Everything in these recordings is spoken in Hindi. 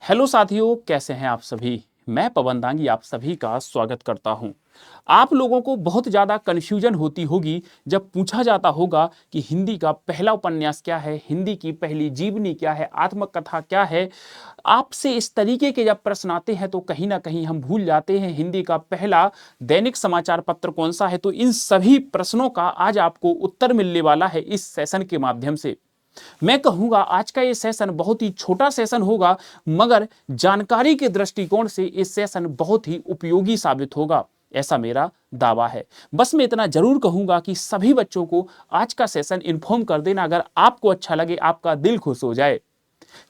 हेलो साथियों, कैसे हैं आप सभी। मैं पवन दांगी आप सभी का स्वागत करता हूं। आप लोगों को बहुत ज़्यादा कन्फ्यूजन होती होगी जब पूछा जाता होगा कि हिंदी का पहला उपन्यास क्या है, हिंदी की पहली जीवनी क्या है, आत्मकथा क्या है। आपसे इस तरीके के जब प्रश्न आते हैं तो कहीं ना कहीं हम भूल जाते हैं हिंदी का पहला दैनिक समाचार पत्र कौन सा है। तो इन सभी प्रश्नों का आज आपको उत्तर मिलने वाला है इस सेशन के माध्यम से। मैं कहूंगा आज का ये सेशन बहुत ही छोटा सेशन होगा, मगर जानकारी के दृष्टिकोण से ये सेशन बहुत ही उपयोगी साबित होगा, ऐसा मेरा दावा है। बस मैं इतना जरूर कहूंगा कि सभी बच्चों को आज का सेशन इन्फॉर्म कर देना, अगर आपको अच्छा लगे, आपका दिल खुश हो जाए।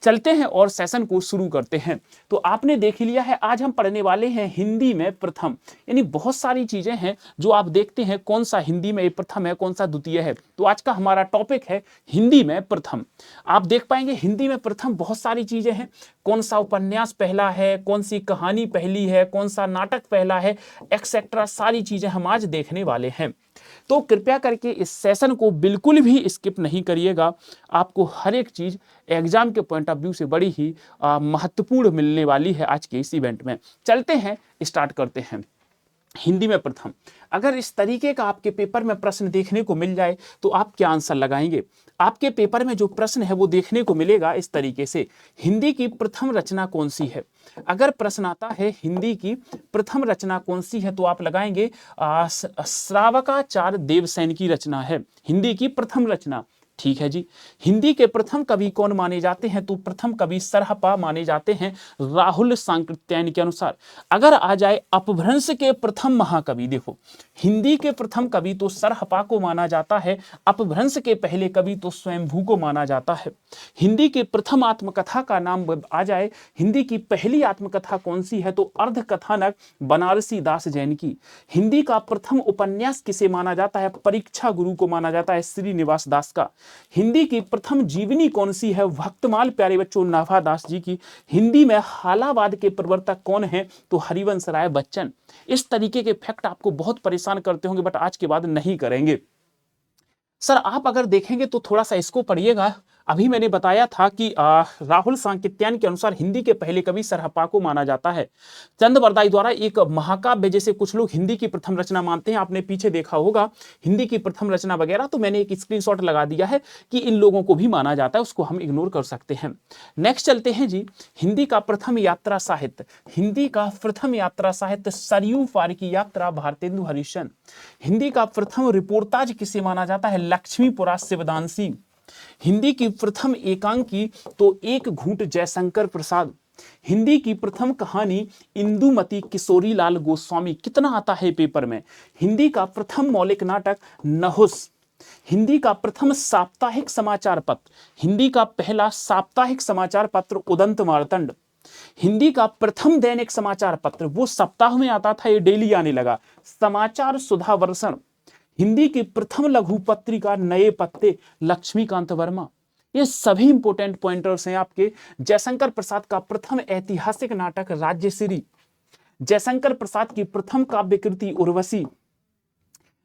चलते हैं और सेशन को शुरू करते हैं। तो आपने देख लिया है, आज हम पढ़ने वाले हैं हिंदी में प्रथम। यानी बहुत सारी चीजें हैं जो आप देखते हैं कौन सा हिंदी में प्रथम है, कौन सा द्वितीय है। तो आज का हमारा टॉपिक है हिंदी में प्रथम। आप देख पाएंगे हिंदी में प्रथम बहुत सारी चीजें हैं। कौन सा उपन्यास पहला है, कौन सी कहानी पहली है, कौन सा नाटक पहला है, एक्सेट्रा सारी चीजें हम आज देखने वाले हैं। तो कृपया करके इस सेशन को बिल्कुल भी स्किप नहीं करिएगा। आपको हर एक चीज एग्जाम के पॉइंट ऑफ व्यू से बड़ी ही महत्वपूर्ण मिलने वाली है आज के इस इवेंट में। चलते हैं, स्टार्ट करते हैं। हिंदी में प्रथम, अगर इस तरीके का आपके पेपर में प्रश्न देखने को मिल जाए तो आप क्या आंसर लगाएंगे। आपके पेपर में जो प्रश्न है वो देखने को मिलेगा इस तरीके से, हिंदी की प्रथम रचना कौन सी है। अगर प्रश्न आता है हिंदी की प्रथम रचना कौन सी है तो आप लगाएंगे श्रावकाचार्य देवसेन की रचना है हिंदी की प्रथम रचना। ठीक है जी। हिंदी के प्रथम कवि कौन माने जाते हैं तो प्रथम कवि सरहपा माने जाते हैं राहुल सांकृत्यायन के अनुसार। अगर आ जाए अपभ्रंश के प्रथम महाकवि, देखो हिंदी के प्रथम कवि तो सरहपा को माना जाता है, अपभ्रंश के पहले कवि तो स्वयंभू को माना जाता है। हिंदी के प्रथम आत्मकथा का नाम आ जाए, हिंदी की पहली आत्मकथा कौन सी है तो अर्धकथानक बनारसी दास जैन की। हिंदी का प्रथम उपन्यास किसे माना जाता है, परीक्षा गुरु को माना जाता है श्रीनिवास दास का। हिंदी की प्रथम जीवनी कौन सी है, भक्तमाल प्यारे बच्चों नाभादास जी की। हिंदी में हालावाद के प्रवर्तक कौन है तो हरिवंश राय बच्चन। इस तरीके के फैक्ट आपको बहुत परेशान करते होंगे, बट आज के बाद नहीं करेंगे। सर आप अगर देखेंगे तो थोड़ा सा इसको पढ़िएगा। अभी मैंने बताया था कि राहुल सांकृत्यायन के अनुसार हिंदी के पहले कवि सरहपा को माना जाता है। चंद बरदाई द्वारा एक महाकाव्य, जैसे कुछ लोग हिंदी की प्रथम रचना मानते हैं, आपने पीछे देखा होगा हिंदी की प्रथम रचना वगैरह, तो मैंने एक स्क्रीनशॉट लगा दिया है कि इन लोगों को भी माना जाता है, उसको हम इग्नोर कर सकते हैं। नेक्स्ट चलते हैं जी, हिंदी का प्रथम यात्रा साहित्य। हिंदी का प्रथम यात्रा साहित्य सरयू पार की यात्रा भारतेंदु हरिश्चंद्र। हिंदी का प्रथम रिपोर्टाज किसे माना जाता है, लक्ष्मीपुरा शिवदान सिंह। हिंदी की प्रथम एकांकी तो एक घूंट जयशंकर प्रसाद। हिंदी की प्रथम कहानी इंदुमती किशोरी लाल गोस्वामी। कितना आता है पेपर में। हिंदी का प्रथम मौलिक नाटक नहुस। हिंदी का प्रथम साप्ताहिक समाचार पत्र, हिंदी का पहला साप्ताहिक समाचार पत्र उदंत मार्तंड। हिंदी का प्रथम दैनिक समाचार पत्र, वो सप्ताह में आता था, ये डेली आने लगा, समाचार सुधा वर्षण। हिंदी की प्रथम लघु पत्रिका नए पत्ते, लक्ष्मीकांत वर्मा। ये सभी इंपोर्टेंट पॉइंटर्स हैं आपके। जयशंकर प्रसाद का प्रथम ऐतिहासिक नाटक राज्यश्री। जयशंकर प्रसाद की प्रथम काव्य कृति उर्वशी।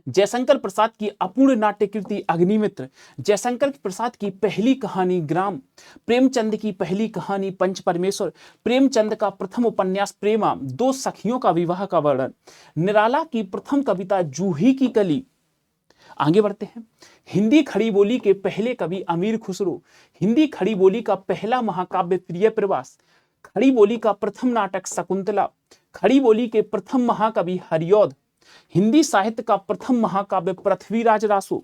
जयशंकर प्रसाद की अपूर्ण नाट्य कृति अग्निमित्र। जयशंकर प्रसाद की पहली कहानी ग्राम। प्रेमचंद की पहली कहानी पंच परमेश्वर। प्रेमचंद का प्रथम उपन्यास प्रेमा, दो सखियों का विवाह का वर्णन। निराला की प्रथम कविता जूही की कली। आगे बढ़ते हैं। हिंदी खड़ी बोली के पहले कवि अमीर खुसरो। हिंदी खड़ी बोली का पहला महाकाव्य प्रिय प्रवास। खड़ी बोली का प्रथम नाटक शकुंतला। खड़ी बोली के प्रथम महाकवि हरिऔध। हिंदी साहित्य का प्रथम महाकाव्य पृथ्वीराज रासो।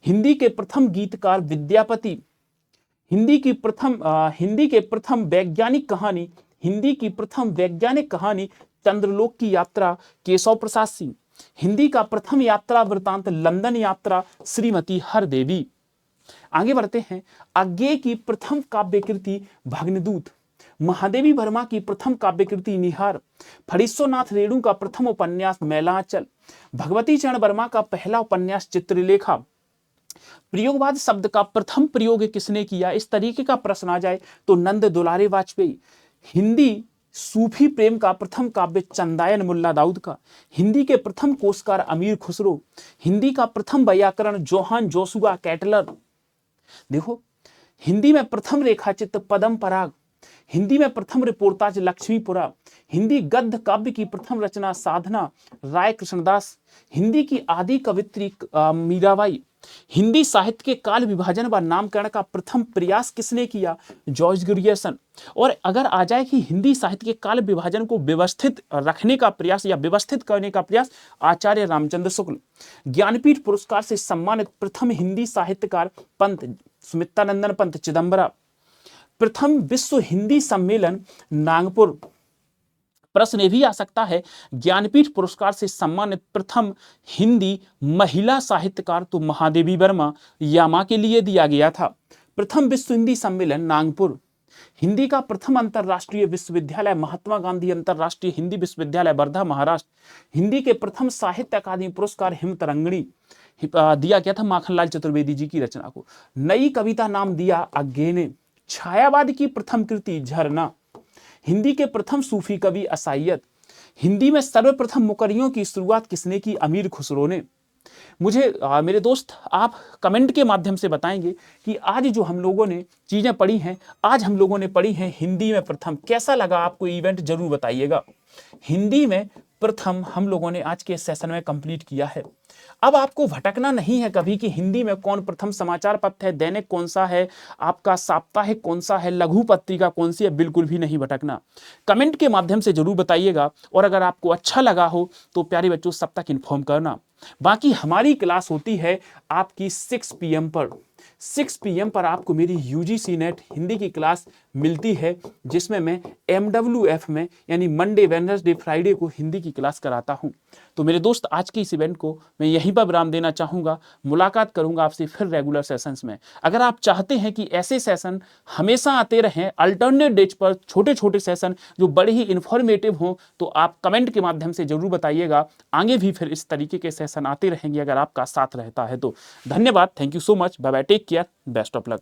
हिंदी के प्रथम गीतकार विद्यापति। हिंदी के प्रथम वैज्ञानिक कहानी, हिंदी की प्रथम वैज्ञानिक कहानी चंद्रलोक की यात्रा केशव प्रसाद सिंह। हिंदी का प्रथम यात्रा वृतांत लंदन यात्रा श्रीमती हरदेवी। आगे बढ़ते हैं। अज्ञेय की प्रथम काव्य कृति भग्नदूत। महादेवी वर्मा की प्रथम काव्य कृति निहार। फणीश्वरनाथ रेणु का प्रथम उपन्यास मैलांचल। भगवती चरण वर्मा का पहला उपन्यास चित्रलेखा। प्रयोगवाद शब्द का प्रथम प्रयोग किसने किया, इस तरीके का प्रश्न आ जाए तो नंद दुलारे वाजपेयी। हिंदी सूफी प्रेम का प्रथम काव्य चंदायन मुल्ला दाऊद का। हिंदी के प्रथम कोशकार अमीर खुसरो। हिंदी का प्रथम व्याकरण जोहान जोसुआ कैटलर। देखो हिंदी में प्रथम रेखाचित्र पदम पराग। हिंदी में प्रथम रिपोर्टाज लक्ष्मीपुरा। हिंदी गद्य काव्य की प्रथम रचना साधना राय कृष्णदास। हिंदी की आदि कवित्री मीराबाई। हिंदी साहित्य के काल विभाजन व नामकरण का प्रथम प्रयास किसने किया? George Grierson. और अगर आ जाए कि हिंदी साहित्य के काल विभाजन को व्यवस्थित रखने का प्रयास या व्यवस्थित करने का प्रयास, आचार्य रामचंद्र शुक्ल। ज्ञानपीठ पुरस्कार से सम्मानित प्रथम हिंदी साहित्यकार पंत सुमित्रानंदन पंत चिदम्बरा। प्रथम विश्व हिंदी सम्मेलन नागपुर। प्रश्न ये भी आ सकता है, ज्ञानपीठ पुरस्कार से सम्मानित प्रथम हिंदी महिला साहित्यकार तो महादेवी वर्मा, यामा के लिए दिया गया था। प्रथम विश्व हिंदी सम्मेलन नागपुर। हिंदी का प्रथम अंतरराष्ट्रीय विश्वविद्यालय महात्मा गांधी अंतरराष्ट्रीय हिंदी विश्वविद्यालय वर्धा महाराष्ट्र। हिंदी के प्रथम साहित्य अकादमी पुरस्कार हिमतरंगिणी दिया गया था माखनलाल चतुर्वेदी जी की रचना को। नई कविता नाम दिया अज्ञे। छायावाद की प्रथम कृति झरना। हिंदी के प्रथम सूफी कवि असाइयत। हिंदी में सर्वप्रथम मुकरियों की शुरुआत किसने की? अमीर खुसरो ने। मुझे मेरे दोस्त आप कमेंट के माध्यम से बताएंगे कि आज जो हम लोगों ने चीजें पढ़ी हैं, आज हम लोगों ने पढ़ी हैं हिंदी में प्रथम, कैसा लगा आपको इवेंट जरूर बताइएगा। हिंदी में प्रथम हम लोगों ने आज के सेशन में कंप्लीट किया है। अब आपको भटकना नहीं है कभी कि हिंदी में कौन प्रथम समाचार पत्र है, दैनिक कौन सा है, आपका साप्ताहिक कौन सा है, लघु पत्रिका कौन सी है, बिल्कुल भी नहीं भटकना। कमेंट के माध्यम से जरूर बताइएगा और अगर आपको अच्छा लगा हो तो प्यारे बच्चों सब तक इन्फॉर्म करना। बाकी हमारी क्लास होती है आपकी 6 PM पर। 6 PM पर आपको मेरी UGC नेट हिंदी की क्लास मिलती है, जिसमें मैं MWF में यानी मंडे वेडनेसडे फ्राइडे को हिंदी की क्लास कराता हूं। तो मेरे दोस्त आज के इस इवेंट को मैं यहीं पर विराम देना चाहूंगा। मुलाकात करूंगा आपसे फिर रेगुलर सेशंस में। अगर आप चाहते हैं कि ऐसे सेशन हमेशा आते रहें, अल्टरनेट डेज पर छोटे छोटे सेशन जो बड़े ही इंफॉर्मेटिव हों, तो आप कमेंट के माध्यम से जरूर बताइएगा। आगे भी फिर इस तरीके के सेशन आते रहेंगे अगर आपका साथ रहता है तो। धन्यवाद, thank you so much, bye bye, take care, best of luck.